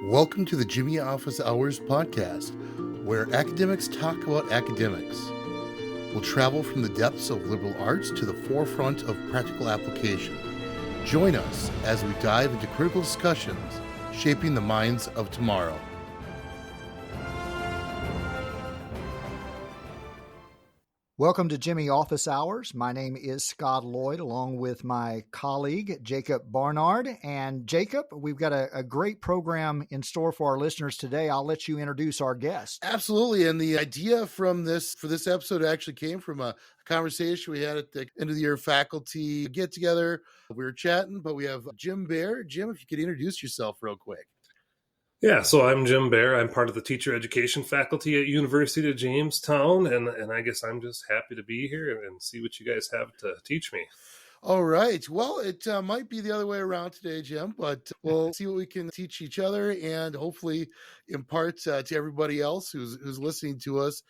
Welcome to the Jimmy Office Hours podcast, where academics talk about academics. We'll travel from the depths of liberal arts to the forefront of practical application. Join us as we dive into critical discussions shaping the minds of tomorrow. Welcome to Jimmy Office Hours. My name is Scot Loyd, along with my colleague, Jakob Barnard. And Jakob, we've got a great program in store for our listeners today. I'll let you introduce our guest. Absolutely. And the idea for this episode actually came from a conversation we had at the end of the year faculty get together. We were chatting, but we have Jim Baer. Jim, if you could introduce yourself real quick. Yeah, so I'm Jim Baer. I'm part of the teacher education faculty at University of Jamestown, and I guess I'm just happy to be here and see what you guys have to teach me. All right. Well, it might be the other way around today, Jim, but we'll see what we can teach each other and hopefully impart to everybody else who's listening to us.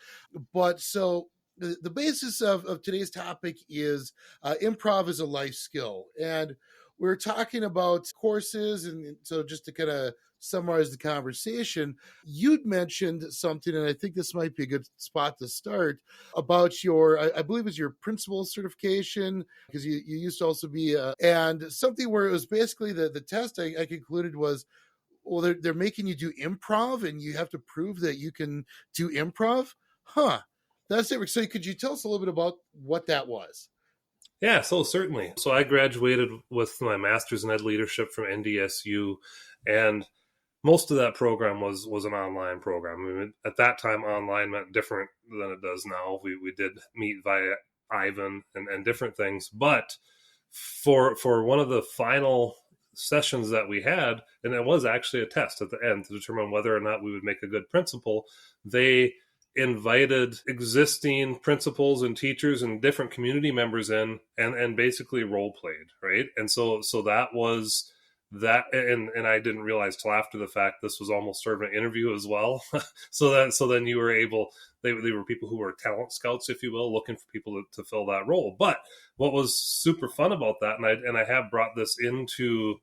But so the basis of today's topic is improv as a life skill. And we're talking about courses. And so just to kind of summarize the conversation, you'd mentioned something, and I think this might be a good spot to start, about your, I believe it was your principal certification, because you used to also be, and something where it was basically the test I concluded was, well, they're making you do improv, and you have to prove that you can do improv? Huh. That's it. So could you tell us a little bit about what that was? Yeah, so certainly. So I graduated with my master's in ed leadership from NDSU, and most of that program was an online program. I mean, at that time, online meant different than it does now. We did meet via Ivan and different things. But for one of the final sessions that we had, and it was actually a test at the end to determine whether or not we would make a good principal, they invited existing principals and teachers and different community members in and basically role played, right? And so that was that, and I didn't realize till after the fact this was almost sort of an interview as well. so then you were able, they were people who were talent scouts, if you will, looking for people to fill that role. But what was super fun about that, and I have brought this into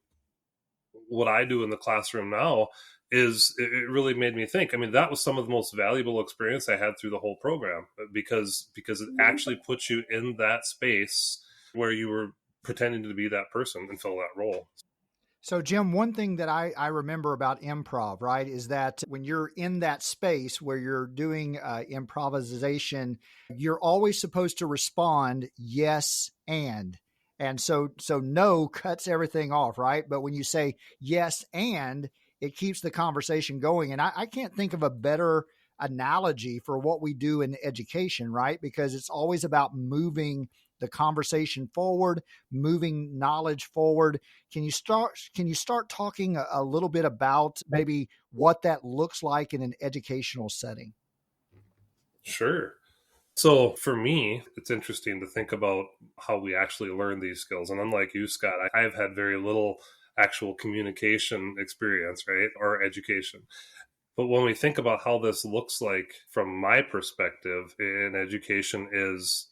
what I do in the classroom now, is it really made me think. I mean, that was some of the most valuable experience I had through the whole program, because it actually puts you in that space where you were pretending to be that person and fill that role. So, Jim, one thing that I remember about improv, right, is that when you're in that space where you're doing improvisation, you're always supposed to respond yes and so no cuts everything off, right? But when you say yes and, it keeps the conversation going. And I can't think of a better analogy for what we do in education, right? Because it's always about moving the conversation forward, moving knowledge forward. Can you start talking a little bit about maybe what that looks like in an educational setting? Sure. So for me, it's interesting to think about how we actually learn these skills. And unlike you, Scott, I've had very little actual communication experience, right, or education. But when we think about how this looks like from my perspective in education is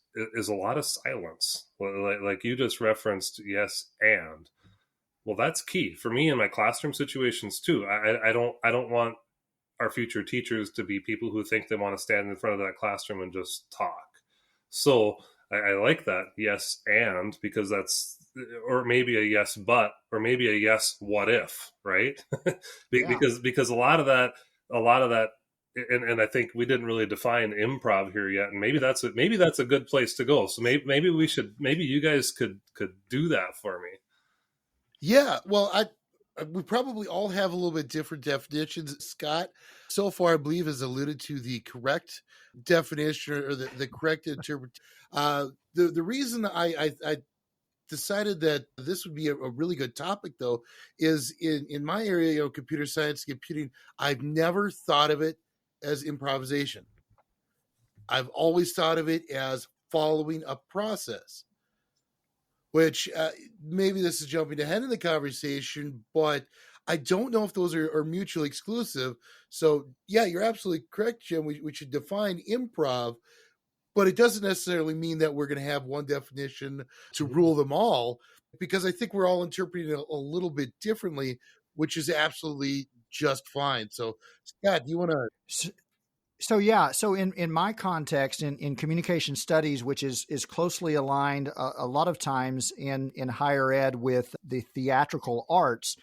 a lot of silence. Like you just referenced yes and. Well, that's key for me in my classroom situations too. I don't want our future teachers to be people who think they want to stand in front of that classroom and just talk. So I like that yes and, because that's, or maybe a yes but, or maybe a yes what if, right? Because a lot of that, and I think we didn't really define improv here yet, and maybe that's a good place to go. So maybe you guys could do that for me. Yeah, well, we probably all have a little bit different definitions. Scott, so far, I believe, has alluded to the correct definition or the correct interpretation. The reason I decided that this would be a really good topic, though, is in my area, computer science, computing, I've never thought of it as improvisation. I've always thought of it as following a process, which maybe this is jumping ahead in the conversation, but I don't know if those are mutually exclusive. So, yeah, you're absolutely correct, Jim. We should define improv, but it doesn't necessarily mean that we're going to have one definition to rule them all, because I think we're all interpreting it a little bit differently, which is absolutely just fine. So, Scott, do you want to? So in my context, in communication studies, which is closely aligned a lot of times in higher ed with the theatrical arts,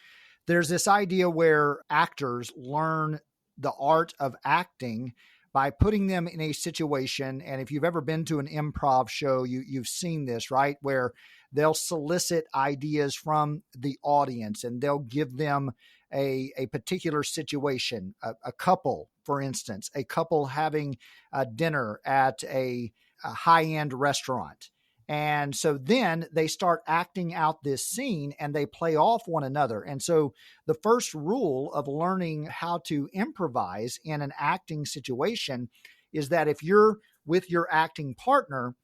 there's this idea where actors learn the art of acting by putting them in a situation. And if you've ever been to an improv show, you've seen this, right? Where they'll solicit ideas from the audience and they'll give them a particular situation, a couple, for instance, a couple having a dinner at a high-end restaurant. And so then they start acting out this scene and they play off one another. And so the first rule of learning how to improvise in an acting situation is that if you're with your acting partner,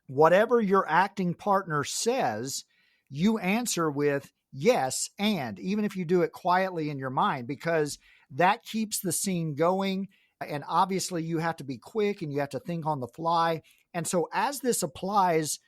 whatever your acting partner says, you answer with yes, and even if you do it quietly in your mind, because that keeps the scene going. And obviously you have to be quick and you have to think on the fly. And so as this applies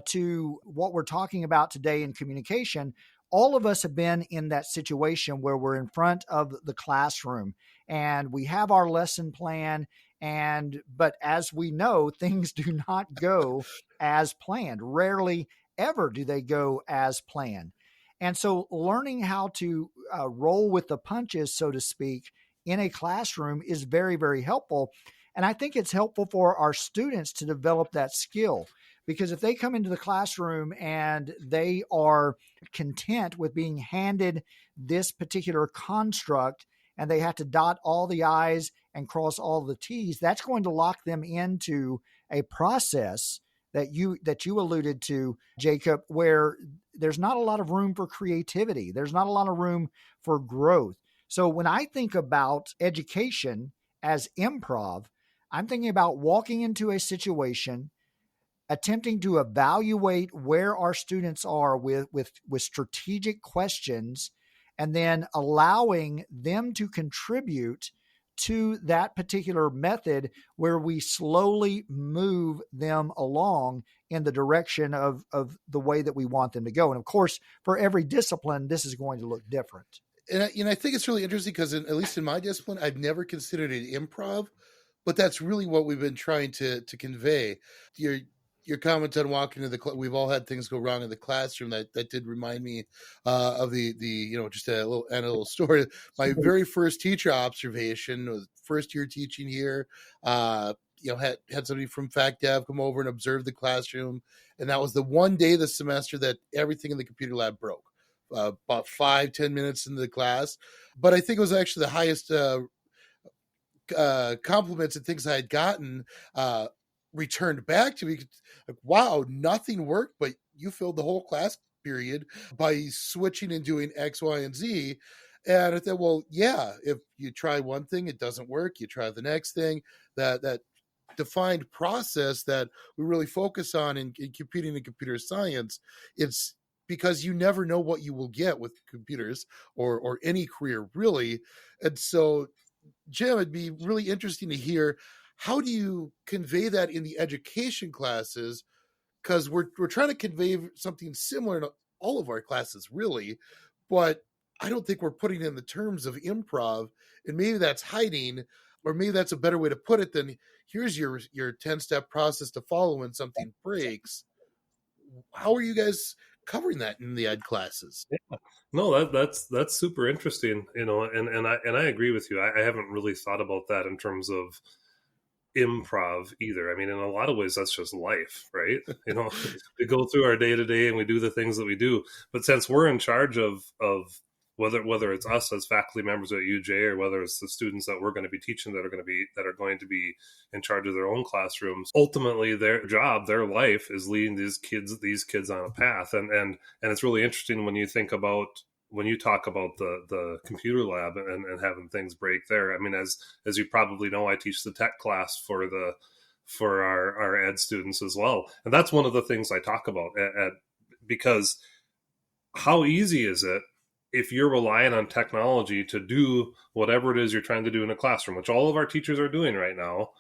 to what we're talking about today in communication, all of us have been in that situation where we're in front of the classroom and we have our lesson plan. But as we know, things do not go as planned. Rarely ever do they go as planned. And so learning how to roll with the punches, so to speak, in a classroom is very, very helpful. And I think it's helpful for our students to develop that skill, because if they come into the classroom and they are content with being handed this particular construct and they have to dot all the I's and cross all the T's, that's going to lock them into a process that you alluded to, Jakob, where there's not a lot of room for creativity. There's not a lot of room for growth. So when I think about education as improv, I'm thinking about walking into a situation, attempting to evaluate where our students are with strategic questions, and then allowing them to contribute to that particular method where we slowly move them along in the direction of the way that we want them to go. And of course, for every discipline, this is going to look different. And I think it's really interesting because at least in my discipline, I've never considered it improv, but that's really what we've been trying to convey. Your comment on walking to the we've all had things go wrong in the classroom. That did remind me of the just a little story. My very first teacher observation was first year teaching here. Had somebody from Fact Dev come over and observe the classroom, and that was the one day this semester that everything in the computer lab broke. About 5-10 minutes into the class, but I think it was actually the highest compliments and things I had gotten returned back to me. Like, wow, nothing worked, but you filled the whole class period by switching and doing X, Y, and Z. And I thought, well, yeah, if you try one thing, it doesn't work, you try the next thing. That defined process that we really focus on in computing and computer science, it's because you never know what you will get with computers or any career, really. And so, Jim, it'd be really interesting to hear, how do you convey that in the education classes? Because we're trying to convey something similar in all of our classes, really, but I don't think we're putting it in the terms of improv. And maybe that's hiding, or maybe that's a better way to put it than, here's your 10-step process to follow when something breaks. How are you guys covering that in the ed classes? Yeah. No, that's super interesting, and I agree with you. I haven't really thought about that in terms of improv either. I mean, in a lot of ways, that's just life, right? We go through our day to day and we do the things that we do. But since we're in charge of whether it's us as faculty members at UJ or whether it's the students that we're going to be teaching that are going to be in charge of their own classrooms, ultimately their job, their life is leading these kids on a path. And it's really interesting when you talk about the computer lab and having things break there. I mean, as you probably know, I teach the tech class for our ed students as well. And that's one of the things I talk about because how easy is it if you're relying on technology to do whatever it is you're trying to do in a classroom, which all of our teachers are doing right now.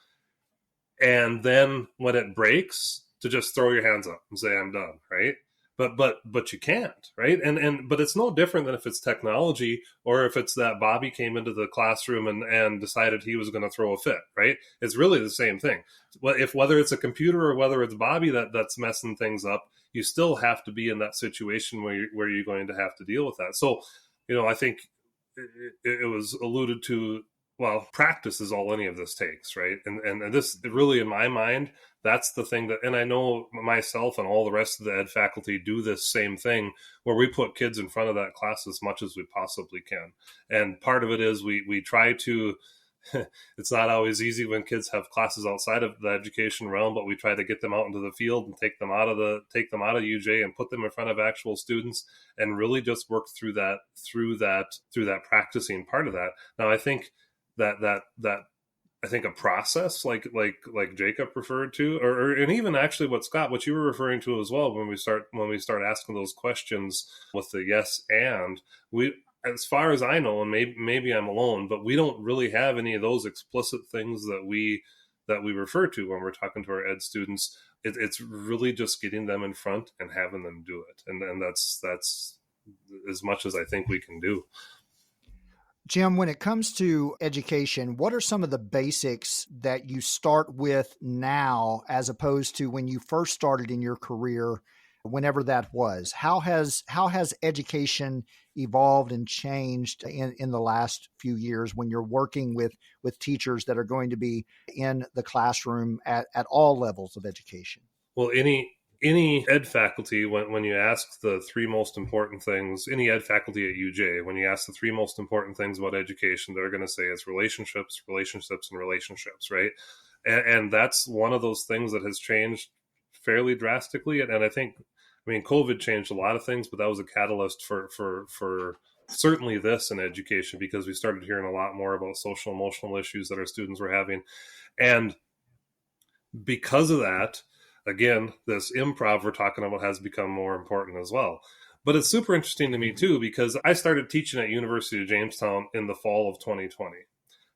And then when it breaks, to just throw your hands up and say, I'm done, right? but you can't, right? But it's no different than if it's technology, or if it's that Bobby came into the classroom and decided he was going to throw a fit, right? It's really the same thing. Whether it's a computer or whether it's Bobby that's messing things up, you still have to be in that situation where you're going to have to deal with that. So, I think it was alluded to. Well, practice is all any of this takes, right? And this really, in my mind, that's the thing that, and I know myself and all the rest of the ed faculty do this same thing, where we put kids in front of that class as much as we possibly can. And part of it is we try to, it's not always easy when kids have classes outside of the education realm, but we try to get them out into the field and take them out of UJ and put them in front of actual students and really just work through that practicing part of that. Now, I think that I think a process like Jakob referred to, and even actually what you were referring to as well, when we start asking those questions with the yes and, we, as far as I know, and maybe I'm alone, but we don't really have any of those explicit things that we refer to when we're talking to our ed students. It's really just getting them in front and having them do it, and that's as much as I think we can do. Jim, when it comes to education, what are some of the basics that you start with now as opposed to when you first started in your career, whenever that was? How has education evolved and changed in the last few years when you're working with teachers that are going to be in the classroom at all levels of education? Well, any ed faculty, when you ask the three most important things, any ed faculty at UJ, when you ask the three most important things about education, they're going to say it's relationships, relationships, and relationships, right? And that's one of those things that has changed fairly drastically. And I think, COVID changed a lot of things, but that was a catalyst for certainly this in education, because we started hearing a lot more about social emotional issues that our students were having. And because of that, again, this improv we're talking about has become more important as well. But it's super interesting to me too, because I started teaching at University of Jamestown in the fall of 2020.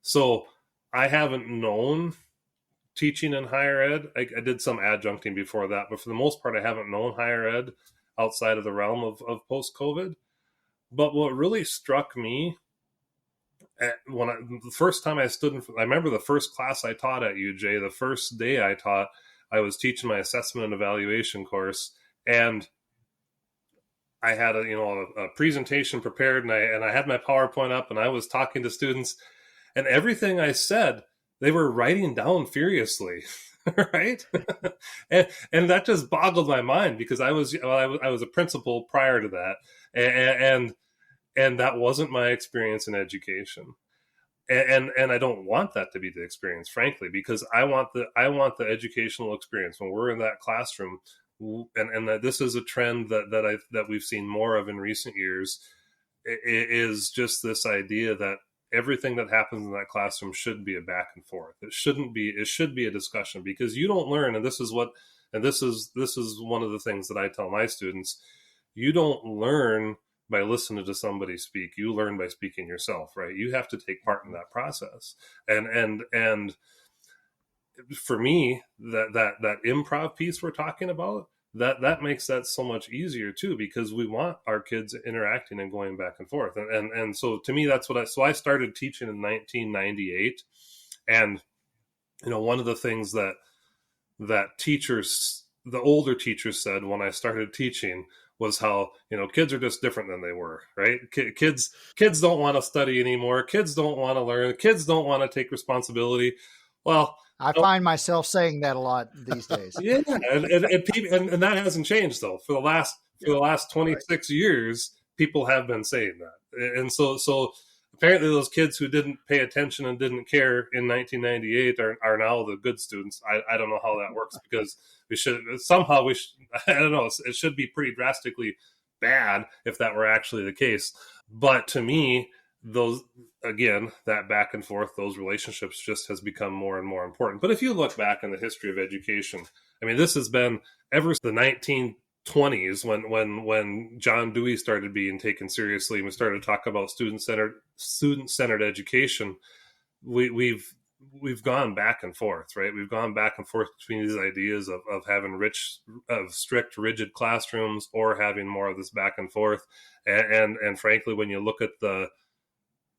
So I haven't known teaching in higher ed. I did some adjuncting before that, but for the most part, I haven't known higher ed outside of the realm of post-COVID. But what really struck me, the first time I stood I remember the first class I taught at UJ, the first day I taught, I was teaching my assessment and evaluation course, and I had a presentation prepared, and I had my PowerPoint up, and I was talking to students, and everything I said, they were writing down furiously, right? and that just boggled my mind, because I was a principal prior to that, and that wasn't my experience in education. And I don't want that to be the experience, frankly, because I want the educational experience when we're in that classroom, and that this is a trend that we've seen more of in recent years, is just this idea that everything that happens in that classroom should be a back and forth. It should be a discussion, because you don't learn, and this is one of the things that I tell my students: you don't learn by listening to somebody speak. You learn by speaking yourself, right? You have to take part in that process. And for me, that improv piece we're talking about, that makes that so much easier too, because we want our kids interacting and going back and forth. And so to me, that's so I started teaching in 1998. And, one of the things that teachers, the older teachers, said when I started teaching was how, kids are just different than they were, right? Kids don't want to study anymore. Kids don't want to learn. Kids don't want to take responsibility. Well, I find myself saying that a lot these days. Yeah, and that hasn't changed though. For the last 26 years, people have been saying that, and so apparently those kids who didn't pay attention and didn't care in 1998 are now the good students. I don't know how that works, because I don't know, it should be pretty drastically bad if that were actually the case. But to me, that back and forth, those relationships just has become more and more important. But if you look back in the history of education, this has been ever since the 1920s when John Dewey started being taken seriously and we started to talk about student-centered education. We've we've gone back and forth, right? We've gone back and forth between these ideas of having strict, rigid classrooms or having more of this back and forth. And frankly, when you look at the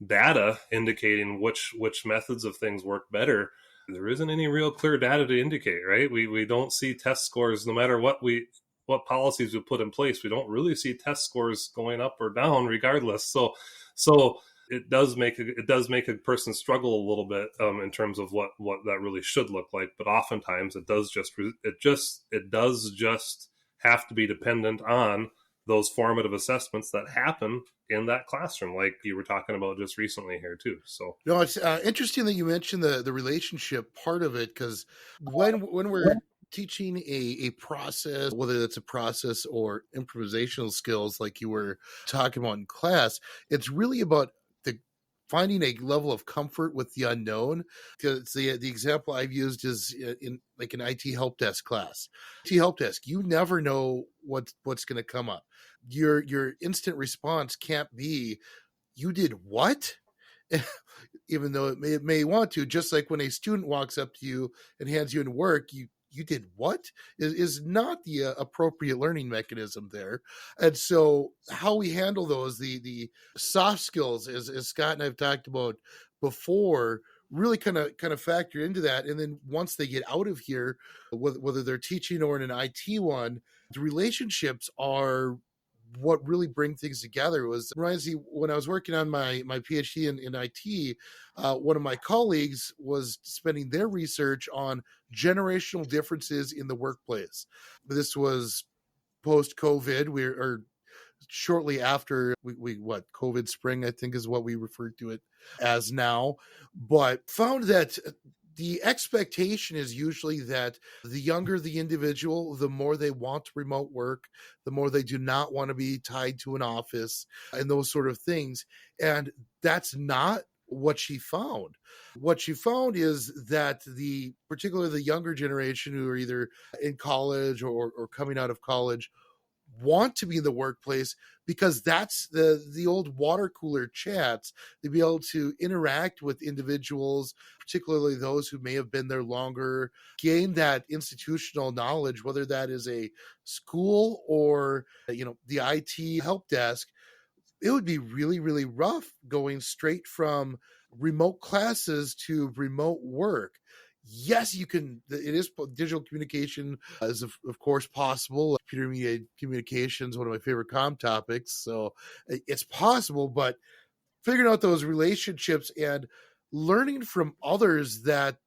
data indicating which methods of things work better, there isn't any real clear data to indicate, right? We don't see test scores, no matter what policies we put in place. We don't really see test scores going up or down regardless. So it does make a person struggle a little bit in terms of what that really should look like. But oftentimes it does just have to be dependent on those formative assessments that happen in that classroom, like you were talking about just recently here too. So no, it's interesting that you mentioned the relationship part of it, because when we're teaching a process, whether it's a process or improvisational skills like you were talking about in class, it's really about finding a level of comfort with the unknown. Because the example I've used is in like an IT help desk class. IT help desk, you never know what's going to come up. Your instant response can't be, "You did what?" Even though it may want to. Just like when a student walks up to you and hands you in work, you did what is not the appropriate learning mechanism there. And so how we handle those, the soft skills, as Scott and I've talked about before, really kind of factor into that. And then once they get out of here, whether they're teaching or in an IT one, the relationships are what really bring things together. Reminds me, when I was working on my PhD in IT, one of my colleagues was spending their research on generational differences in the workplace. This was post-COVID, or shortly after COVID spring, I think is what we refer to it as now, but found that the expectation is usually that the younger the individual, the more they want remote work, the more they do not want to be tied to an office and those sort of things. And that's not what she found. What she found is that particularly the younger generation who are either in college or coming out of college want to be in the workplace, because that's the old water cooler chats. To be able to interact with individuals, particularly those who may have been there longer, gain that institutional knowledge, whether that is a school or the IT help desk. It would be really, really rough going straight from remote classes to remote work. Yes, you can. It is digital communication is of course possible. Computer mediated communication is one of my favorite topics, so it's possible. But figuring out those relationships and learning from others that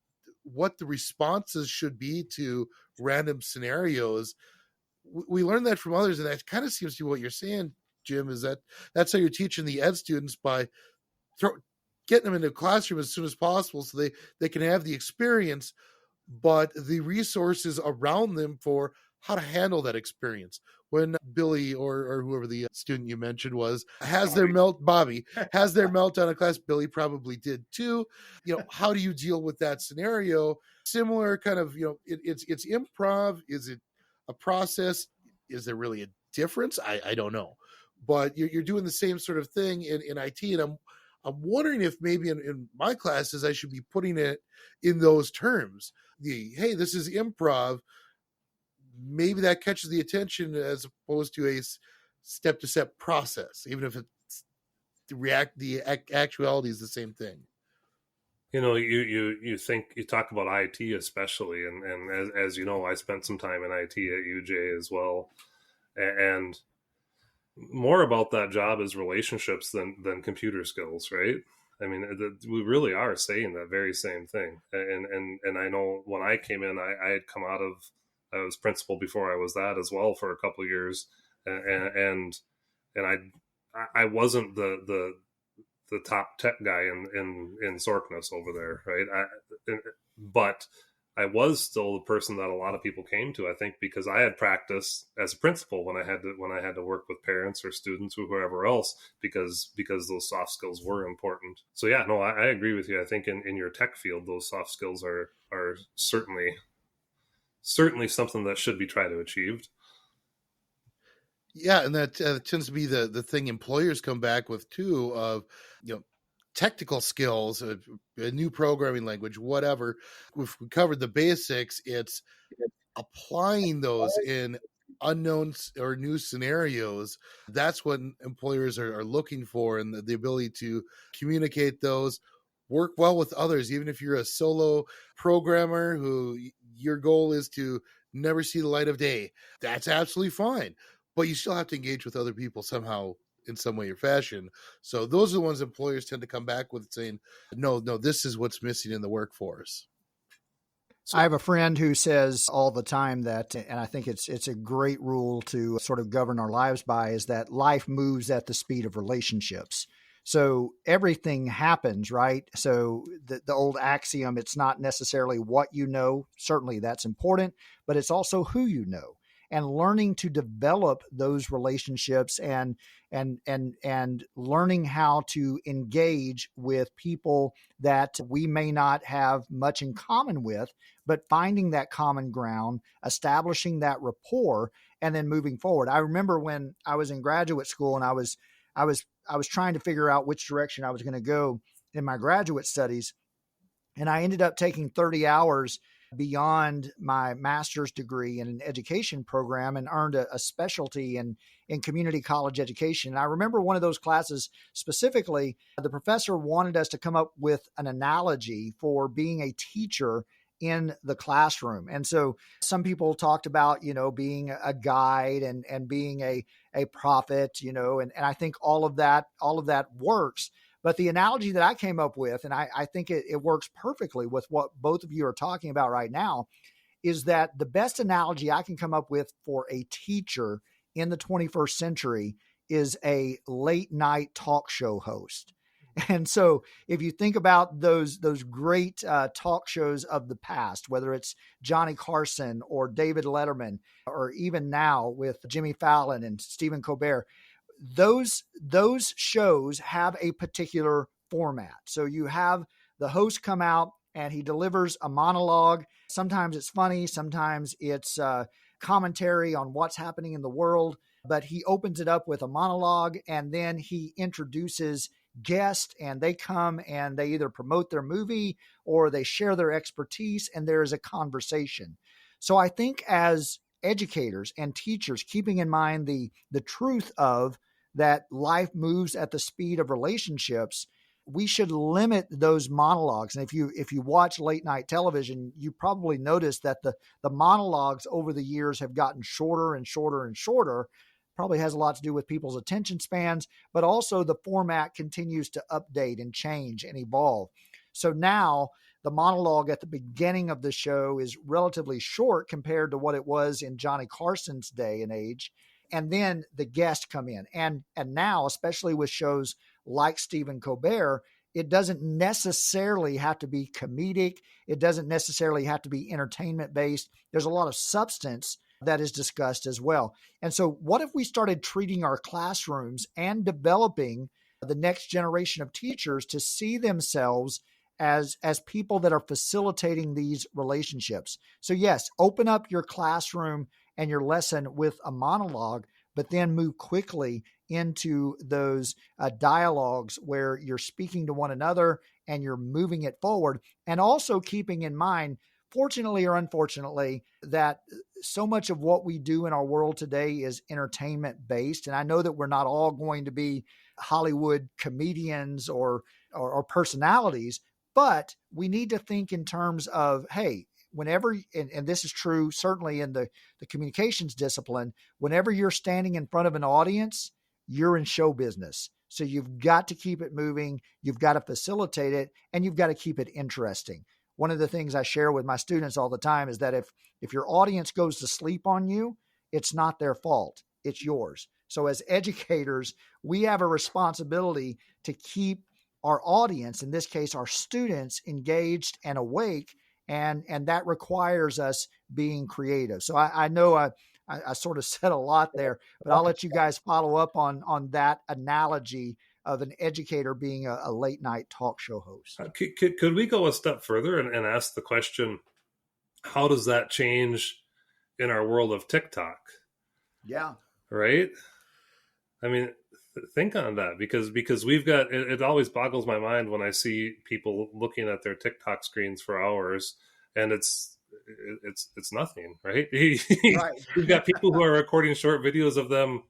what the responses should be to random scenarios, we learn that from others, and that kind of seems to be what you're saying, Jim. Is that's how you're teaching the ed students, by getting them into a classroom as soon as possible so they can have the experience, but the resources around them for how to handle that experience. When Billy or whoever the student you mentioned was Bobby has their meltdown in class, Billy probably did too. How do you deal with that scenario? Similar kind of, it's improv. Is it a process? Is there really a difference? I don't know, but you're doing the same sort of thing in IT, and I'm wondering if maybe in my classes I should be putting it in those terms. Hey, this is improv. Maybe that catches the attention as opposed to a step-to-step process, even if it's the actuality is the same thing. You talk about IT especially, and as you know, I spent some time in IT at UJ as well, and more about that job is relationships than computer skills, right? I mean, we really are saying that very same thing. And I know when I came in, I had come out of, I was principal before I was that as well for a couple of years, and I wasn't the top tech guy in Sorkness over there, right? But I was still the person that a lot of people came to, I think, because I had practiced as a principal when I had to work with parents or students or whoever else, because those soft skills were important. So yeah, no, I agree with you. I think in your tech field, those soft skills are certainly something that should be tried to achieve. Yeah, and that tends to be the thing employers come back with too, of technical skills, a new programming language, whatever. If we covered the basics, it's applying those in unknown or new scenarios. That's what employers are looking for, and the ability to communicate those, work well with others. Even if you're a solo programmer who your goal is to never see the light of day, that's absolutely fine, but you still have to engage with other people somehow in some way or fashion. So those are the ones employers tend to come back with, saying, no, this is what's missing in the workforce. So, I have a friend who says all the time that, and I think it's a great rule to sort of govern our lives by, is that life moves at the speed of relationships. So everything happens, right? So the old axiom, it's not necessarily what you know. Certainly that's important, but it's also who you know, and learning to develop those relationships and learning how to engage with people that we may not have much in common with, but finding that common ground, establishing that rapport, and then moving forward. I remember when I was in graduate school and I was trying to figure out which direction I was going to go in my graduate studies. And I ended up taking 30 hours beyond my master's degree in an education program and earned a specialty in community college education. And I remember one of those classes specifically, the professor wanted us to come up with an analogy for being a teacher in the classroom. And so some people talked about, being a guide and being a prophet, and I think all of that works. But the analogy that I came up with, and I think it works perfectly with what both of you are talking about right now, is that the best analogy I can come up with for a teacher in the 21st century is a late night talk show host. And so if you think about those great talk shows of the past, whether it's Johnny Carson or David Letterman, or even now with Jimmy Fallon and Stephen Colbert, those shows have a particular format. So you have the host come out and he delivers a monologue. Sometimes it's funny, sometimes it's commentary on what's happening in the world, but he opens it up with a monologue and then he introduces guests and they come and they either promote their movie or they share their expertise and there is a conversation. So I think as educators and teachers, keeping in mind the truth of that life moves at the speed of relationships, we should limit those monologues. And if you watch late night television, you probably notice that the monologues over the years have gotten shorter and shorter and shorter. Probably has a lot to do with people's attention spans, but also the format continues to update and change and evolve. So now the monologue at the beginning of the show is relatively short compared to what it was in Johnny Carson's day and age. And then the guests come in. And now, especially with shows like Stephen Colbert, it doesn't necessarily have to be comedic. It doesn't necessarily have to be entertainment based. There's a lot of substance that is discussed as well. And so what if we started treating our classrooms and developing the next generation of teachers to see themselves as people that are facilitating these relationships? So yes, open up your classroom and your lesson with a monologue, but then move quickly into those dialogues where you're speaking to one another and you're moving it forward. And also keeping in mind, fortunately or unfortunately, that so much of what we do in our world today is entertainment based. And I know that we're not all going to be Hollywood comedians or personalities, but we need to think in terms of, hey, whenever, and this is true certainly in the communications discipline, whenever you're standing in front of an audience, you're in show business. So you've got to keep it moving, you've got to facilitate it, and you've got to keep it interesting. One of the things I share with my students all the time is that if your audience goes to sleep on you, it's not their fault, it's yours. So as educators, we have a responsibility to keep our audience, in this case, our students, engaged and awake. And that requires us being creative. So I know I sort of said a lot there, but I'll let you guys follow up on that analogy of an educator being a late night talk show host. Could we go a step further and ask the question, how does that change in our world of TikTok? Yeah. Right? I mean, think on that, because we've got it always boggles my mind when I see people looking at their TikTok screens for hours, and it's nothing, right? Right. We've got people who are recording short videos of them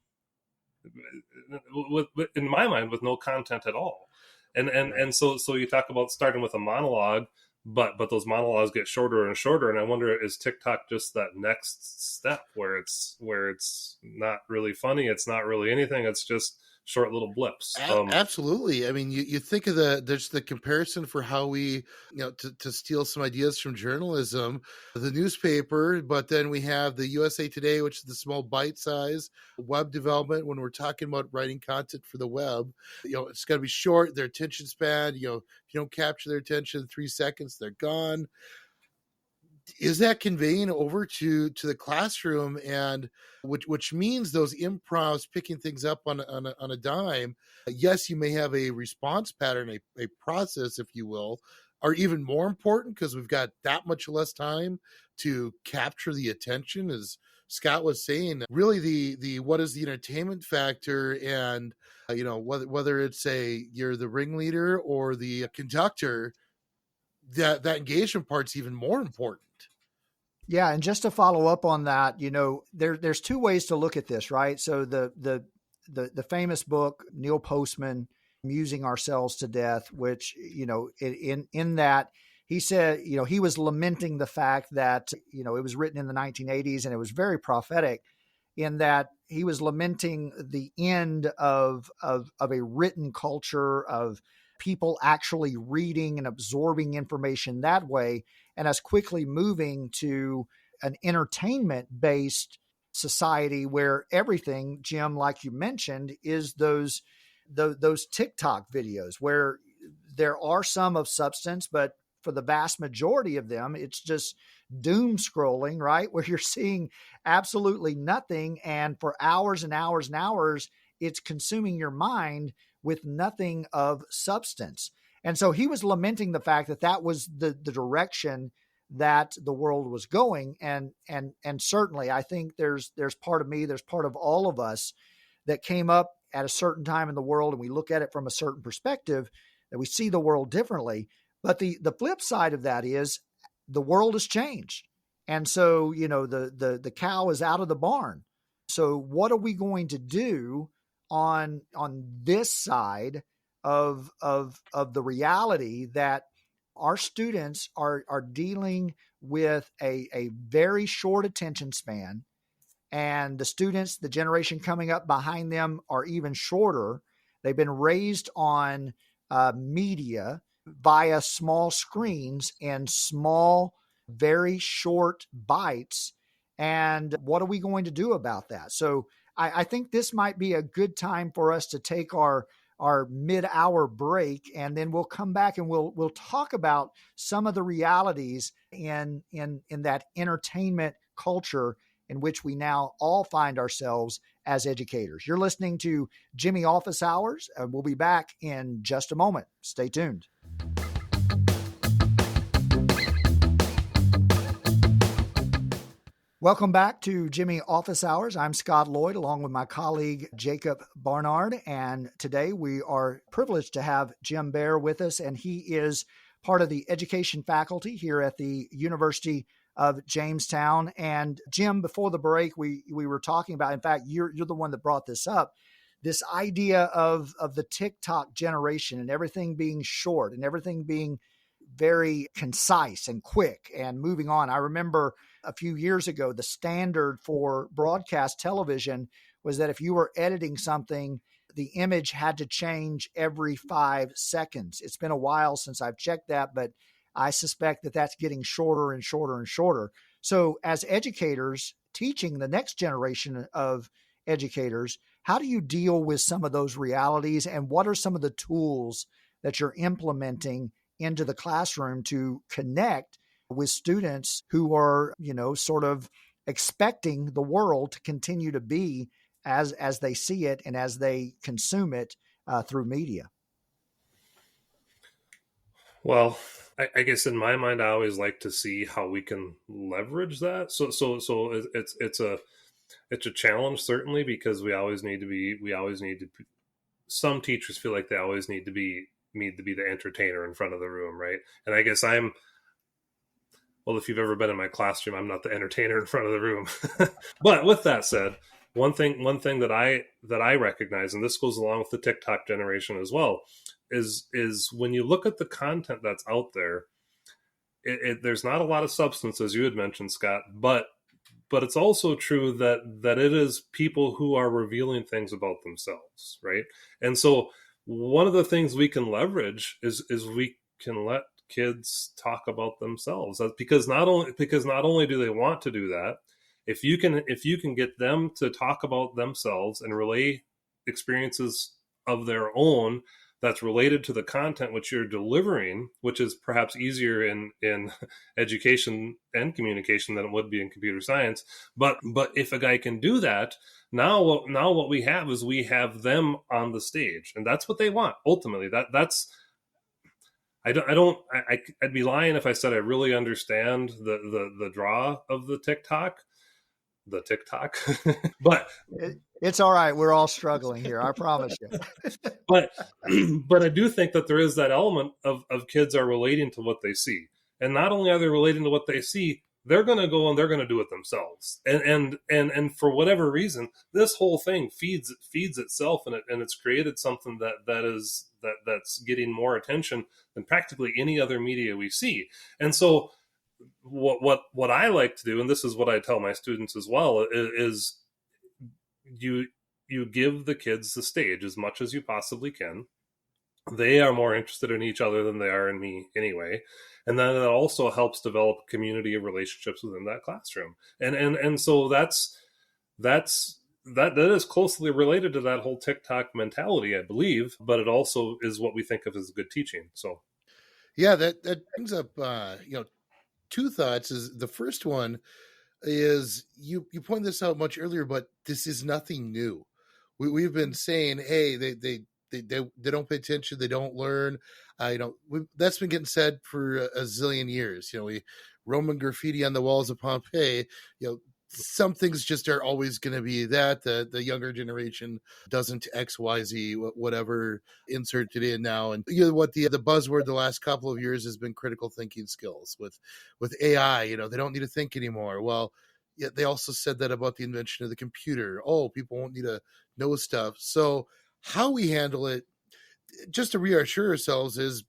with in my mind with no content at all, and so you talk about starting with a monologue, but those monologues get shorter and shorter, and I wonder, is TikTok just that next step where it's not really funny, it's not really anything, it's just short little blips? Absolutely. I mean, you think of there's the comparison for how we, to steal some ideas from journalism, the newspaper, but then we have the USA Today, which is the small bite size web development. When we're talking about writing content for the web, it's got to be short, their attention span, if you don't capture their attention in 3 seconds, they're gone. Is that conveying over to the classroom, and which means those improvs picking things up on a dime? Yes, you may have a response pattern, a process, if you will, are even more important because we've got that much less time to capture the attention. As Scott was saying, really the what is the entertainment factor, and whether it's you're the ringleader or the conductor, that engagement part's even more important. Yeah, and just to follow up on that, there's two ways to look at this, right? So the famous book, Neil Postman, Amusing Ourselves to Death, which, in that he said, he was lamenting the fact that, it was written in the 1980s and it was very prophetic, in that he was lamenting the end of a written culture, of people actually reading and absorbing information that way, and us quickly moving to an entertainment-based society where everything, Jim, like you mentioned, is those TikTok videos where there are some of substance, but for the vast majority of them, it's just doom scrolling, right? Where you're seeing absolutely nothing, and for hours and hours and hours, it's consuming your mind with nothing of substance. And so he was lamenting the fact that was the direction that the world was going. And certainly I think there's part of me, there's part of all of us that came up at a certain time in the world, and we look at it from a certain perspective, that we see the world differently. But the flip side of that is the world has changed. And so, the cow is out of the barn. So what are we going to do on this side of the reality that our students are dealing with a very short attention span, and the students, the generation coming up behind them, are even shorter. They've been raised on media via small screens and small, very short bites. And what are we going to do about that? So I think this might be a good time for us to take our mid-hour break, and then we'll come back and we'll talk about some of the realities in that entertainment culture in which we now all find ourselves as educators. You're listening to Jimmy Office Hours, and we'll be back in just a moment. Stay tuned. Welcome back to Jimmy Office Hours. I'm Scott Loyd, along with my colleague Jakob Barnard, and today we are privileged to have Jim Baer with us, and he is part of the education faculty here at the University of Jamestown. And Jim, before the break, we were talking about, in fact, you're the one that brought this up, this idea of the TikTok generation and everything being short and everything being very concise and quick and moving on. I remember a few years ago, the standard for broadcast television was that if you were editing something, the image had to change every 5 seconds. It's been a while since I've checked that, but I suspect that that's getting shorter and shorter and shorter. So as educators teaching the next generation of educators, how do you deal with some of those realities, and what are some of the tools that you're implementing into the classroom to connect with students who are, sort of expecting the world to continue to be as they see it and as they consume it through media? Well, I guess in my mind, I always like to see how we can leverage that. So it's a challenge, certainly, because we always need to some teachers feel like they always need to be the entertainer in front of the room, right? And I guess well, if you've ever been in my classroom, I'm not the entertainer in front of the room. But with that said, one thing that I recognize, and this goes along with the TikTok generation as well, is when you look at the content that's out there, there's not a lot of substance, as you had mentioned, Scott, but it's also true that it is people who are revealing things about themselves, right? And so one of the things we can leverage is we can let kids talk about themselves, because not only do they want to do that, if you can get them to talk about themselves and relay experiences of their own that's related to the content which you're delivering, which is perhaps easier in education and communication than it would be in computer science. But if a guy can do that, now what we have is we have them on the stage, and that's what they want ultimately. That's I'd be lying if I said I really understand the draw of the TikTok, but it's all right. We're all struggling here. I promise you. but I do think that there is that element of kids are relating to what they see, and not only are they relating to what they see, they're going to go and they're going to do it themselves. And for whatever reason, this whole thing feeds itself, and it's created something that's getting more attention than practically any other media we see. And so what I like to do, and this is what I tell my students as well, is you give the kids the stage as much as you possibly can. They are more interested in each other than they are in me anyway. And then it also helps develop a community of relationships within that classroom. And so that is closely related to that whole TikTok mentality, I believe, but it also is what we think of as good teaching. So yeah, that brings up two thoughts. Is the first one is you pointed this out much earlier, but this is nothing new. We've been saying, hey, they don't pay attention, they don't learn. That's been getting said for a zillion years. Roman graffiti on the walls of Pompeii. Some things just are always going to be that the younger generation doesn't XYZ whatever inserted in now. And what the buzzword the last couple of years has been critical thinking skills with AI. They don't need to think anymore. Well, yeah, they also said that about the invention of the computer. Oh, people won't need to know stuff. So how we handle it, just to reassure ourselves, is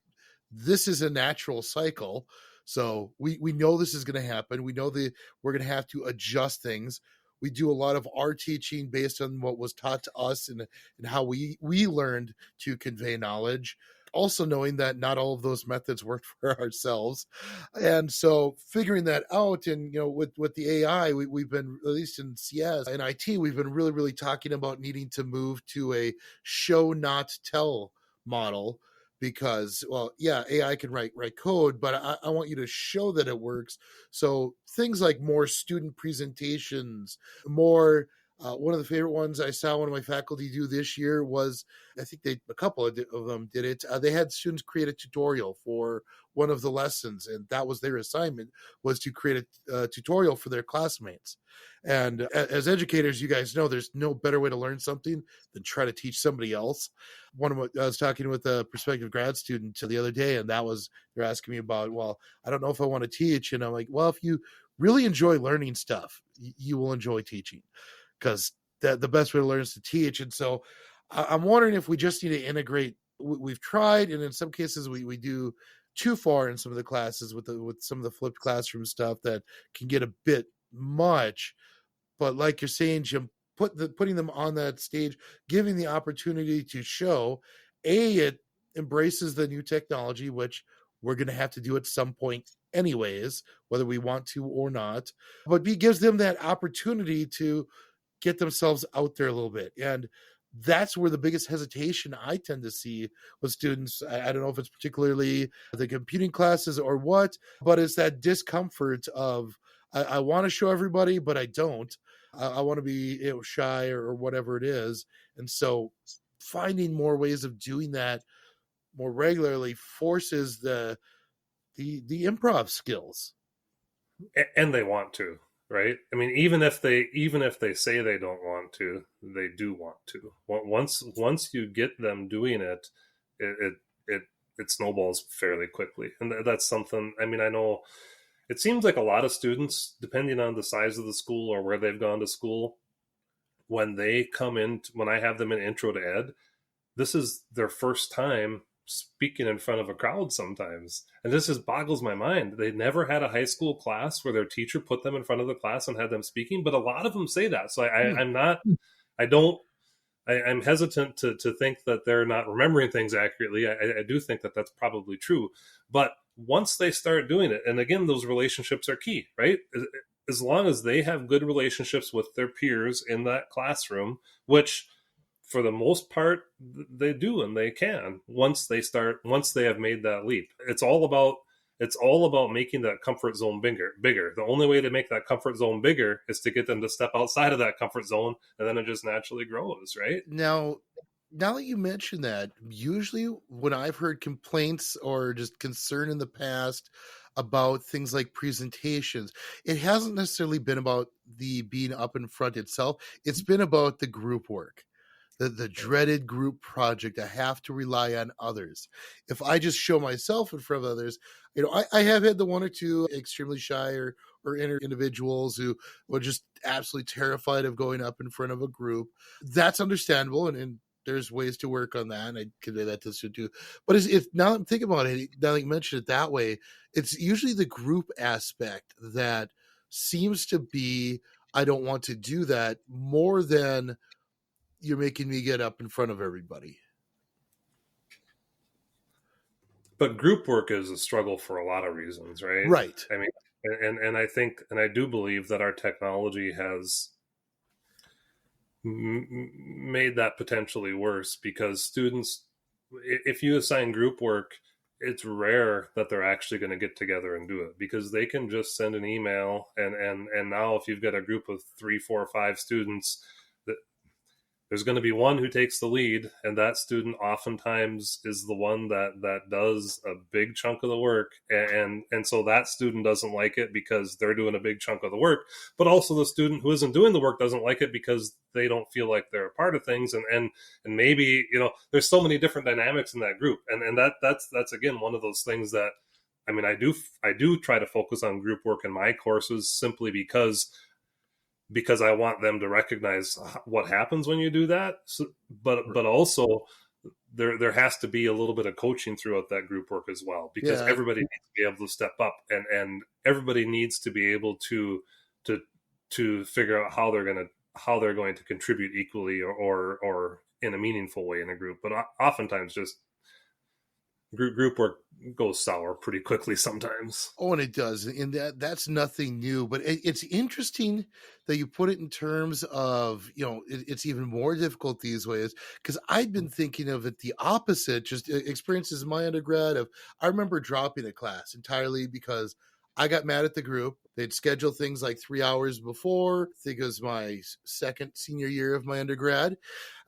this is a natural cycle. So we know this is going to happen. We know that we're going to have to adjust things. We do a lot of our teaching based on what was taught to us and how we learned to convey knowledge. Also knowing that not all of those methods worked for ourselves. And so figuring that out, and with the AI, we've been, at least in CS and IT, we've been really, really talking about needing to move to a show not tell model. Because, well, yeah, AI can write code, but I want you to show that it works. So things like more student presentations, more. One of the favorite ones I saw one of my faculty do this year was, I think a couple of them did it. They had students create a tutorial for one of the lessons, and that was their assignment, was to create a tutorial for their classmates. And as educators, you guys know there's no better way to learn something than try to teach somebody else. I was talking with a prospective grad student the other day, and they're asking me about, well, I don't know if I want to teach. And I'm like, well, if you really enjoy learning stuff, you will enjoy teaching, because the best way to learn is to teach. And so I'm wondering if we just need to integrate. We've tried, and in some cases we do too far in some of the classes with some of the flipped classroom stuff that can get a bit much. But like you're saying, Jim, putting them on that stage, giving the opportunity to show, it embraces the new technology, which we're going to have to do at some point anyways, whether we want to or not. But B gives them that opportunity to get themselves out there a little bit. And that's where the biggest hesitation I tend to see with students. I don't know if it's particularly the computing classes or what, but it's that discomfort of, I want to show everybody, but I don't. I want to be shy or whatever it is. And so finding more ways of doing that more regularly forces the improv skills. And they want to. right? I mean, even if they say they don't want to, they do want to. Once you get them doing it, it it it snowballs fairly quickly, and that's something. I mean, I know it seems like a lot of students, depending on the size of the school or where they've gone to school, when they come in, when I have them in intro to ed, this is their first time speaking in front of a crowd sometimes. And this just boggles my mind. They never had a high school class where their teacher put them in front of the class and had them speaking, but a lot of them say that. So I'm hesitant to think that they're not remembering things accurately. I do think that that's probably true. But once they start doing it, and again, those relationships are key, right? As long as they have good relationships with their peers in that classroom, which for the most part they do, and they can, once they have made that leap. It's all about making that comfort zone bigger. The only way to make that comfort zone bigger is to get them to step outside of that comfort zone, and then it just naturally grows, right? Now that you mention that, usually when I've heard complaints or just concern in the past about things like presentations, it hasn't necessarily been about the being up in front itself. It's been about the group work. The dreaded group project. I have to rely on others. If I just show myself in front of others, I have had the one or two extremely shy or individuals who were just absolutely terrified of going up in front of a group. That's understandable, and there's ways to work on that, and I convey that to the student too. But if now I'm thinking about it, now that you mentioned it that way, it's usually the group aspect that seems to be, I don't want to do that, more than you're making me get up in front of everybody. But group work is a struggle for a lot of reasons, right? Right. I mean, and I think, and I do believe that our technology has made that potentially worse, because students, if you assign group work, it's rare that they're actually going to get together and do it, because they can just send an email, and now if you've got a group of 3, 4, 5 students, there's going to be one who takes the lead, and that student oftentimes is the one that does a big chunk of the work, and so that student doesn't like it because they're doing a big chunk of the work, but also the student who isn't doing the work doesn't like it because they don't feel like they're a part of things, and maybe, there's so many different dynamics in that group, and that's again one of those things that, I mean, I do try to focus on group work in my courses, simply because I want them to recognize what happens when you do that. So, but also there has to be a little bit of coaching throughout that group work as well, because everybody needs to be able to step up, and everybody needs to be able to figure out how they're going to contribute equally or in a meaningful way in a group. But oftentimes just group work goes sour pretty quickly sometimes. Oh, and it does. And that's nothing new, but it's interesting that you put it in terms of, it's even more difficult these ways, because I'd been thinking of it the opposite, just experiences in my undergrad I remember dropping a class entirely because I got mad at the group. They'd schedule things like 3 hours before. I think it was my second senior year of my undergrad.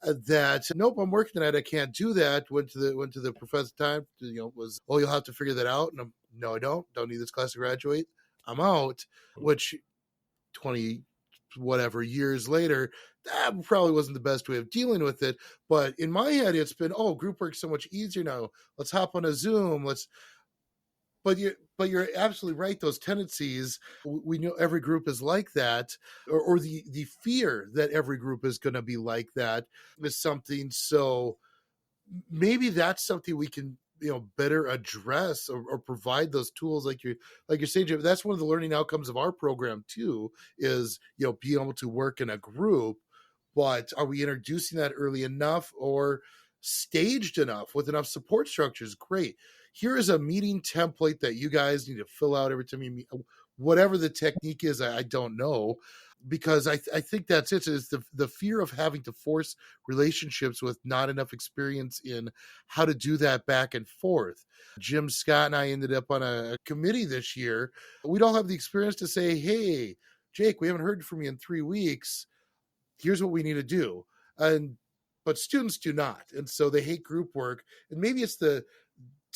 Nope, I'm working tonight. I can't do that. Went to the professor time. Was, oh, you'll have to figure that out. And no, I don't need this class to graduate. I'm out. Which 20 whatever years later, that probably wasn't the best way of dealing with it. But in my head, it's been, group work's so much easier now. Let's hop on a Zoom. But you're absolutely right. Those tendencies, we know every group is like that, or the fear that every group is going to be like that is something. So maybe that's something we can better address, or provide those tools like you're saying, Jim. That's one of the learning outcomes of our program too, is being able to work in a group. But are we introducing that early enough, or staged enough with enough support structures? Great. Here is a meeting template that you guys need to fill out every time you meet. Whatever the technique is, I don't know, because I think that's it. Is the fear of having to force relationships with not enough experience in how to do that back and forth. Jim, Scott, and I ended up on a committee this year. We'd all have the experience to say, hey, Jake, we haven't heard from you in 3 weeks. Here's what we need to do. But students do not. And so they hate group work. And maybe it's the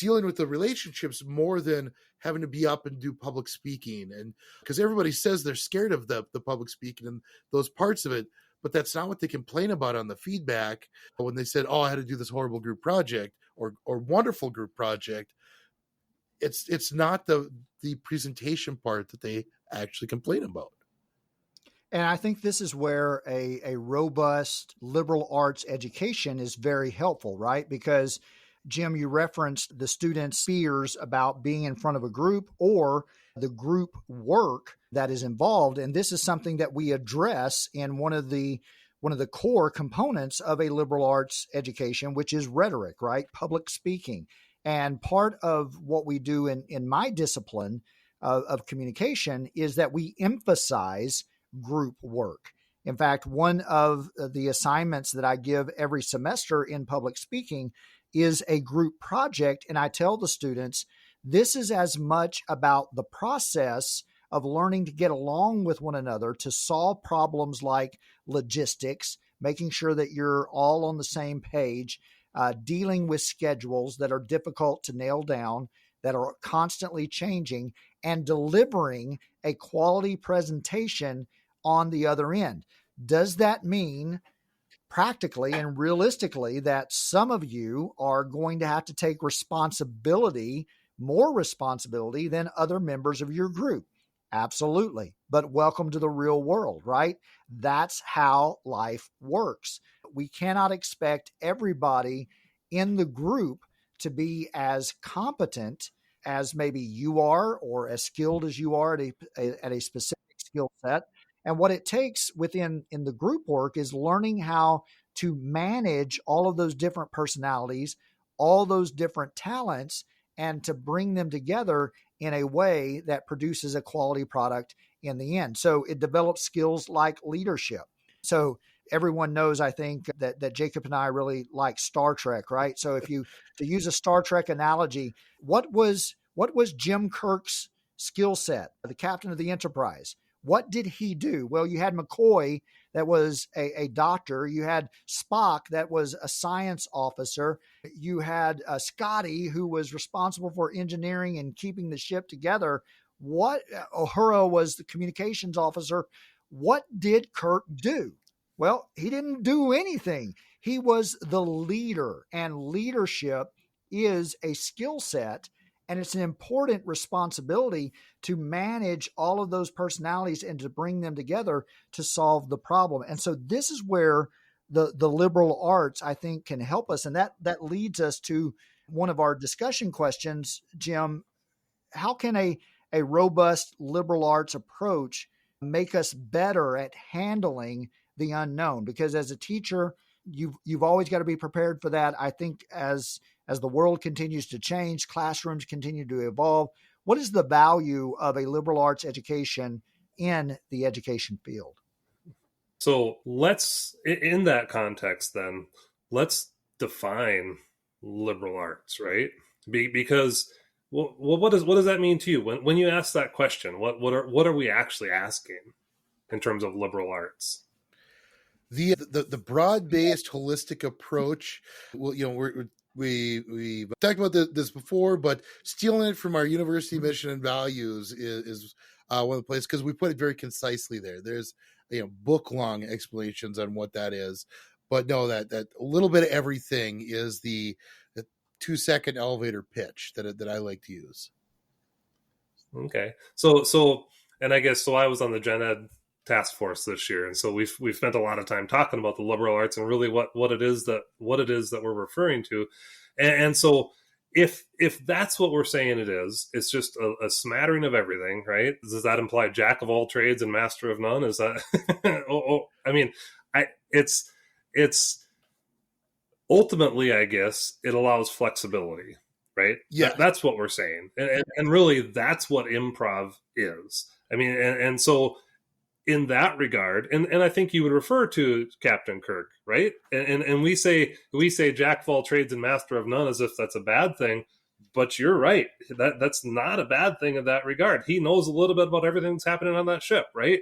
dealing with the relationships more than having to be up and do public speaking. And because everybody says they're scared of the public speaking and those parts of it, but that's not what they complain about on the feedback when they said, oh, I had to do this horrible group project or wonderful group project. It's not the presentation part that they actually complain about. And I think this is where a robust liberal arts education is very helpful, right? Because, Jim, you referenced the students' fears about being in front of a group or the group work that is involved. And this is something that we address in one of the core components of a liberal arts education, which is rhetoric, right? Public speaking. And part of what we do in my discipline of communication is that we emphasize group work. In fact, one of the assignments that I give every semester in public speaking is a group project. And I tell the students, this is as much about the process of learning to get along with one another to solve problems like logistics, making sure that you're all on the same page, dealing with schedules that are difficult to nail down, that are constantly changing, and delivering a quality presentation on the other end. Does that mean practically and realistically that some of you are going to have to take responsibility, more responsibility than other members of your group? Absolutely. But welcome to the real world, right? That's how life works. We cannot expect everybody in the group to be as competent as maybe you are or as skilled as you are at a specific skill set. And what it takes in the group work is learning how to manage all of those different personalities, all those different talents, and to bring them together in a way that produces a quality product in the end. So it develops skills like leadership. So everyone knows, I think, that Jakob and I really like Star Trek, right? So to use a Star Trek analogy, what was Jim Kirk's skill set, the captain of the Enterprise? What did he do? Well, you had McCoy, that was a doctor. You had Spock, that was a science officer. You had Scotty, who was responsible for engineering and keeping the ship together. Uhura was the communications officer. What did Kirk do? Well, he didn't do anything. He was the leader, and leadership is a skill set. And it's an important responsibility to manage all of those personalities and to bring them together to solve the problem. And so this is where the liberal arts, I think, can help us. And that leads us to one of our discussion questions, Jim. How can a robust liberal arts approach make us better at handling the unknown? Because as a teacher, you've always got to be prepared for that. I think as the world continues to change, classrooms continue to evolve. What is the value of a liberal arts education in the education field? So in that context, then, let's define liberal arts, right? Because what does that mean to you when you ask that question? What are we actually asking in terms of liberal arts? The broad-based holistic approach. Well, we've talked about this before, but stealing it from our university mission and values is one of the places, because we put it very concisely there. There's book-long explanations on what that is, but no, that a little bit of everything is the 2-second elevator pitch that I like to use. Okay, so and I guess I was on the Gen Ed task force this year, and so we've spent a lot of time talking about the liberal arts and really what it is that we're referring to, and so if that's what we're saying it's just a smattering of everything, right? Does that imply jack of all trades and master of none? Is that it's ultimately, I guess, it allows flexibility, right? Yeah, that's what we're saying, and really that's what improv is. I mean, and so in that regard, and I think you would refer to Captain Kirk, right? And we say jack of all trades and master of none as if that's a bad thing, but you're right. That's not a bad thing in that regard. He knows a little bit about everything that's happening on that ship, right?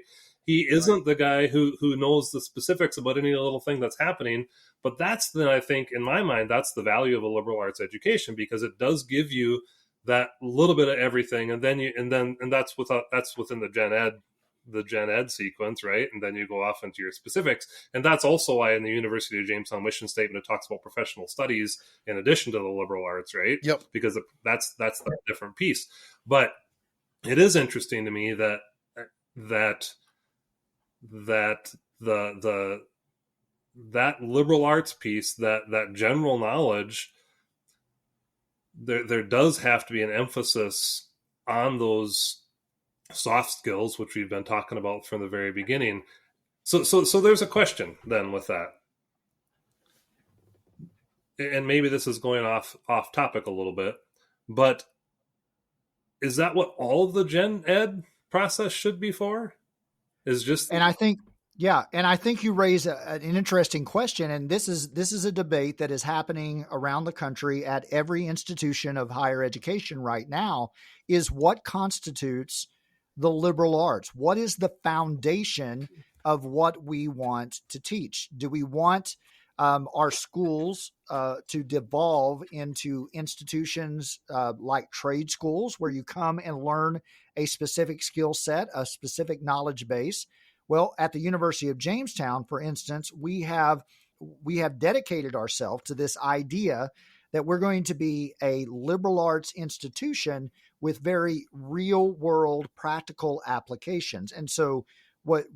He isn't the guy who knows the specifics about any little thing that's happening. But that's then, I think, in my mind, that's the value of a liberal arts education, because it does give you that little bit of everything, and that's within the gen ed sequence, right? And then you go off into your specifics. And that's also why in the University of Jamestown mission statement, it talks about professional studies in addition to the liberal arts, right? Yep. Because that's a different piece. But it is interesting to me that that liberal arts piece, that general knowledge, there does have to be an emphasis on those soft skills, which we've been talking about from the very beginning. So there's a question then with that, and maybe this is going off topic a little bit, but is that what all of the gen ed process should be for? Is just, and I think you raise an interesting question, and this is a debate that is happening around the country at every institution of higher education right now, is what constitutes the liberal arts? What is the foundation of what we want to teach? Do we want our schools to devolve into institutions like trade schools, where you come and learn a specific skill set, a specific knowledge base? Well, at the University of Jamestown, for instance, we have dedicated ourselves to this idea that we're going to be a liberal arts institution with very real world practical applications. And so what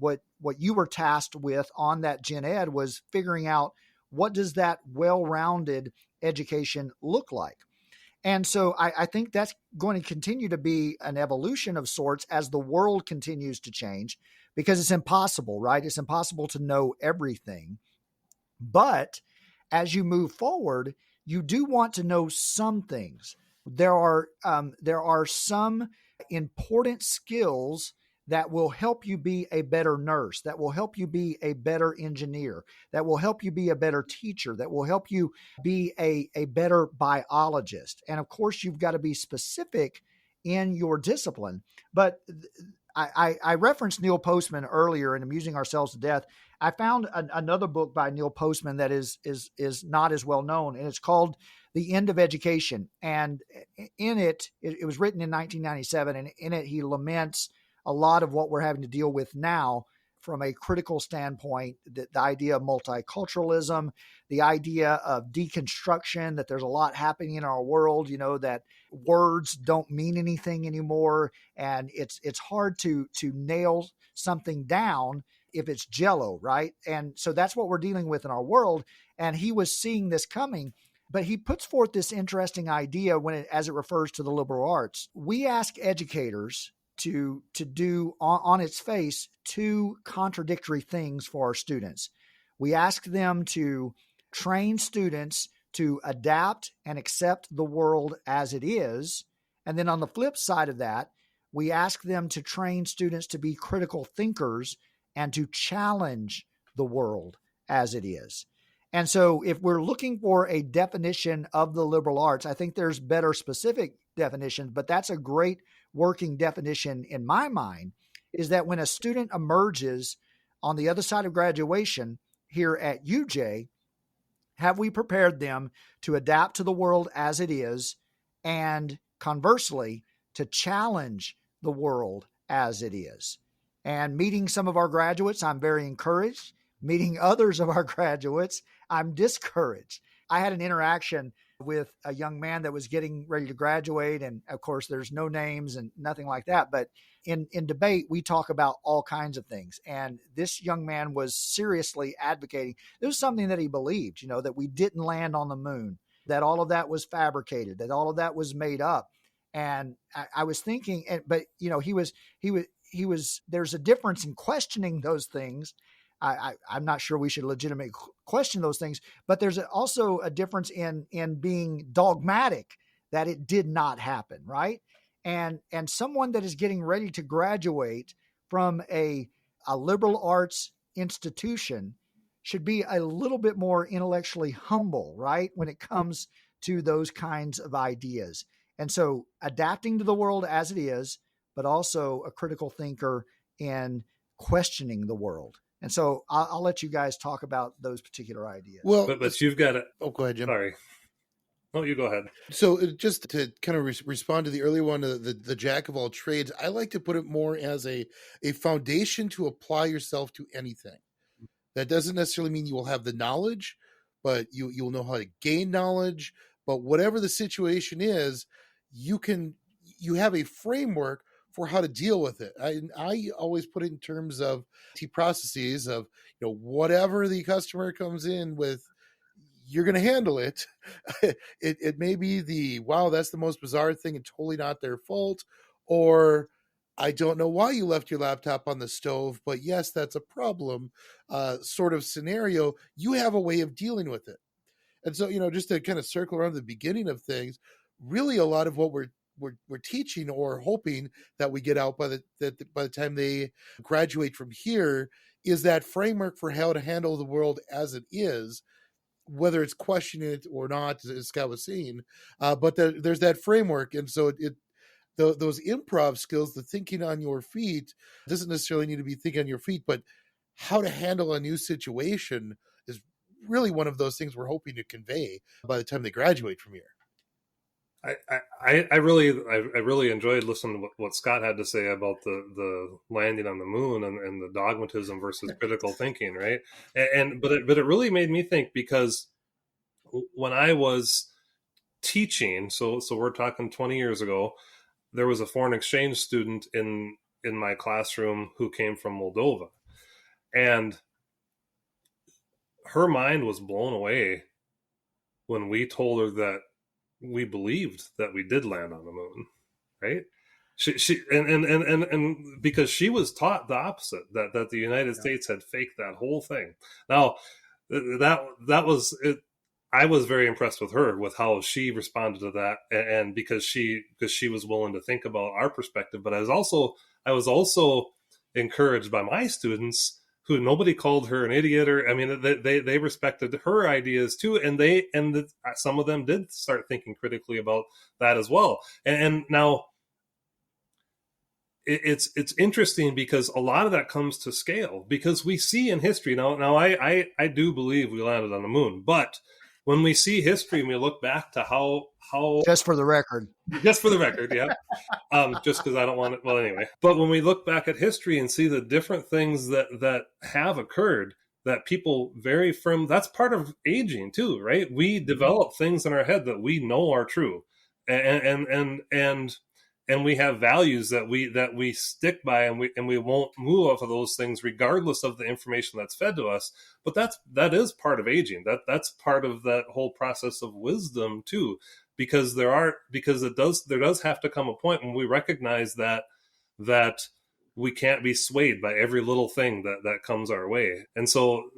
you were tasked with on that gen ed was figuring out, what does that well-rounded education look like? And so I think that's going to continue to be an evolution of sorts as the world continues to change, because it's impossible, right? It's impossible to know everything. But as you move forward, you do want to know some things. There are some important skills that will help you be a better nurse, that will help you be a better engineer, that will help you be a better teacher, that will help you be a better biologist. And of course, you've got to be specific in your discipline. But I referenced Neil Postman earlier in Amusing Ourselves to Death. I found another book by Neil Postman that is not as well known, and it's called The End of Education. And in it was written in 1997, and in it he laments a lot of what we're having to deal with now from a critical standpoint, the idea of multiculturalism, the idea of deconstruction, that there's a lot happening in our world, that words don't mean anything anymore. And it's hard to nail something down if it's jello, right? And so that's what we're dealing with in our world. And he was seeing this coming, but he puts forth this interesting idea as it refers to the liberal arts. We ask educators to do on its face two contradictory things for our students. We ask them to train students to adapt and accept the world as it is. And then on the flip side of that, we ask them to train students to be critical thinkers and to challenge the world as it is. And so if we're looking for a definition of the liberal arts, I think there's better specific definitions, but that's a great working definition in my mind, is that when a student emerges on the other side of graduation here at UJ, have we prepared them to adapt to the world as it is, and conversely, to challenge the world as it is? And meeting some of our graduates, I'm very encouraged. Meeting others of our graduates, I'm discouraged. I had an interaction with a young man that was getting ready to graduate. And of course, there's no names and nothing like that. But in debate, we talk about all kinds of things. And this young man was seriously advocating. It was something that he believed, that we didn't land on the moon, that all of that was fabricated, that all of that was made up. And I was thinking, but he was, there's a difference in questioning those things. I'm not sure we should legitimately question those things, but there's also a difference in being dogmatic that it did not happen, right? And someone that is getting ready to graduate from a liberal arts institution should be a little bit more intellectually humble, right? When it comes to those kinds of ideas. And so adapting to the world as it is, but also a critical thinker in questioning the world. And so I'll let you guys talk about those particular ideas. Well, but you've got to. Oh, go ahead, Jim. Sorry. Oh, you go ahead. So just to kind of respond to the earlier one, the jack of all trades, I like to put it more as a foundation to apply yourself to anything. That doesn't necessarily mean you will have the knowledge, but you'll know how to gain knowledge. But whatever the situation is, you have a framework for how to deal with it. I always put it in terms of T processes of, whatever the customer comes in with, you're going to handle it. It may be wow, that's the most bizarre thing and totally not their fault. Or I don't know why you left your laptop on the stove, but yes, that's a problem sort of scenario. You have a way of dealing with it. And so, just to kind of circle around the beginning of things, really a lot of what we're teaching or hoping that we get out by the time they graduate from here is that framework for how to handle the world as it is, whether it's questioning it or not, as Scott was saying, but there's that framework. And so those improv skills, the thinking on your feet, doesn't necessarily need to be thinking on your feet, but how to handle a new situation is really one of those things we're hoping to convey by the time they graduate from here. I really enjoyed listening to what Scott had to say about the landing on the moon and the dogmatism versus critical thinking, right? But it really made me think, because when I was teaching, so we're talking 20 years ago, there was a foreign exchange student in my classroom who came from Moldova, and her mind was blown away when we told her that we believed that we did land on the moon, right? She and because she was taught the opposite, that the United States had faked that whole thing. Now that was it. I was very impressed with her, with how she responded to that, and because she was willing to think about our perspective. But I was also encouraged by my students, who nobody called her an idiot, or they respected her ideas too, and some of them did start thinking critically about that as well. And now it's interesting, because a lot of that comes to scale, because we see in history now I do believe we landed on the moon, but when we see history and we look back to how just for the record, yeah, just because I don't want it. Well, anyway, but when we look back at history and see the different things that have occurred, that people vary from, that's part of aging too, right? We develop things in our head that we know are true, and we have values that we stick by, and we won't move off of those things regardless of the information that's fed to us. But that is part of aging. That's part of that whole process of wisdom too, because there does have to come a point when we recognize that we can't be swayed by every little thing that comes our way. And so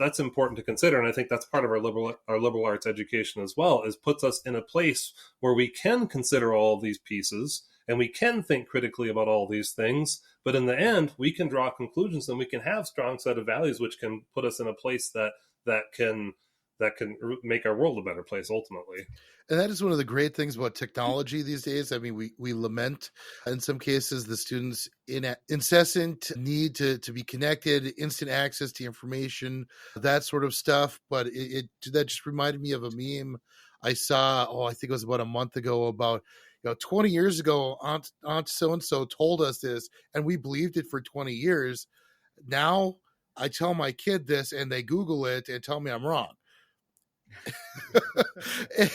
that's important to consider. And I think that's part of our liberal arts education as well, is puts us in a place where we can consider all of these pieces and we can think critically about all these things. But in the end, we can draw conclusions, and we can have strong set of values, which can put us in a place that can make our world a better place ultimately. And that is one of the great things about technology these days. I mean, we lament in some cases the students' incessant need to be connected, instant access to information, that sort of stuff. But that just reminded me of a meme I saw, I think it was about a month ago, about 20 years ago, Aunt so-and-so told us this, and we believed it for 20 years. Now I tell my kid this, and they Google it and tell me I'm wrong.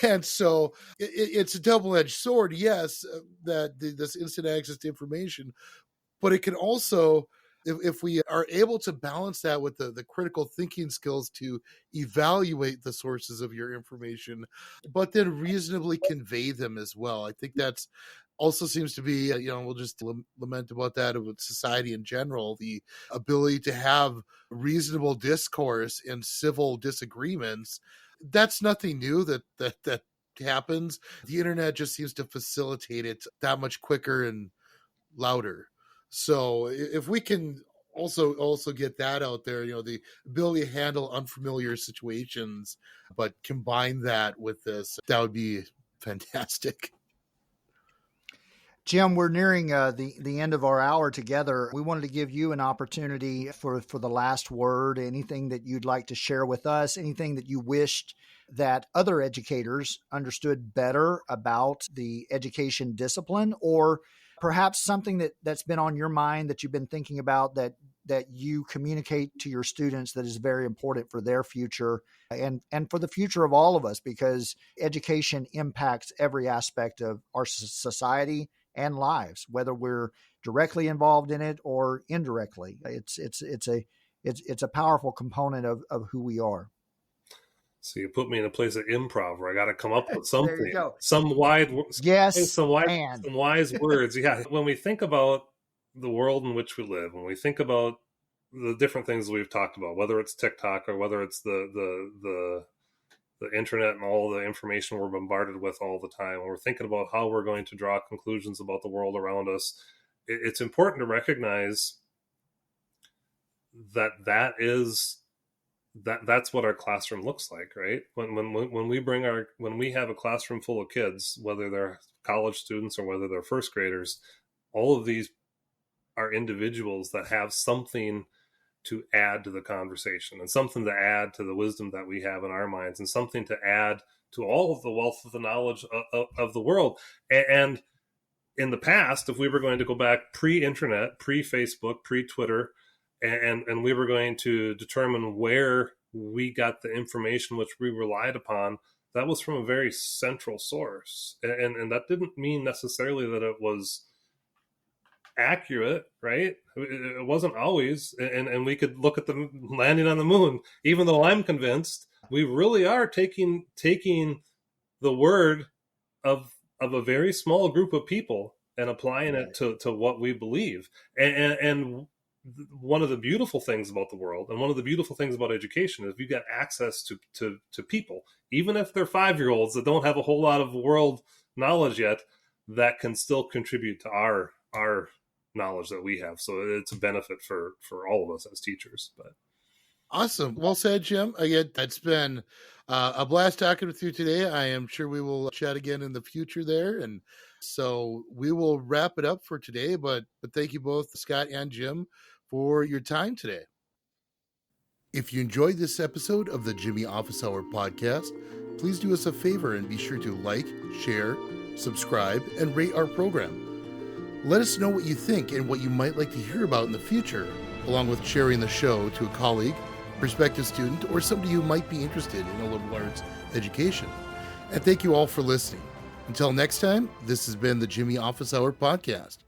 And so it's a double-edged sword, yes, that this instant access to information, but it can also, if we are able to balance that with the critical thinking skills to evaluate the sources of your information, but then reasonably convey them as well. I think that's also seems to be, we'll just lament about that with society in general, the ability to have reasonable discourse and civil disagreements. That's nothing new that happens. The internet just seems to facilitate it that much quicker and louder. So if we can also get that out there, the ability to handle unfamiliar situations, but combine that with this, that would be fantastic. Jim, we're nearing the end of our hour together. We wanted to give you an opportunity for the last word, anything that you'd like to share with us, anything that you wished that other educators understood better about the education discipline, or perhaps something that's been on your mind that you've been thinking about that you communicate to your students that is very important for their future and for the future of all of us, because education impacts every aspect of our society and lives, whether we're directly involved in it or indirectly. It's a powerful component of who we are. So you put me in a place of improv where I got to come up with something, There you go. some wise words. Yeah. When we think about the world in which we live, when we think about the different things we've talked about, whether it's TikTok or whether it's the internet and all the information we're bombarded with all the time, when we're thinking about how we're going to draw conclusions about the world around us, it's important to recognize that's what our classroom looks like, right? When we have a classroom full of kids, whether they're college students or whether they're first graders, all of these are individuals that have something to add to the conversation and something to add to the wisdom that we have in our minds and something to add to all of the wealth of the knowledge of the world. And in the past, if we were going to go back pre-internet, pre-Facebook, pre-Twitter, and we were going to determine where we got the information which we relied upon, that was from a very central source. And that didn't mean necessarily that it was accurate, right? It wasn't always. And we could look at the landing on the moon, even though I'm convinced we really are taking the word of a very small group of people and applying it to what we believe. And one of the beautiful things about the world and one of the beautiful things about education is you get access to people, even if they're 5-year-olds that don't have a whole lot of world knowledge yet, that can still contribute to our knowledge that we have. So it's a benefit for all of us as teachers. But awesome. Well said, Jim. Again, it's been a blast talking with you today. I am sure we will chat again in the future there. And so we will wrap it up for today, but thank you both, Scott and Jim, for your time today. If you enjoyed this episode of the Jimmy Office Hour podcast, please do us a favor and be sure to like, share, subscribe, and rate our program. Let us know what you think and what you might like to hear about in the future, along with sharing the show to a colleague, prospective student, or somebody who might be interested in a liberal arts education. And thank you all for listening. Until next time, this has been the Jimmy Office Hour podcast.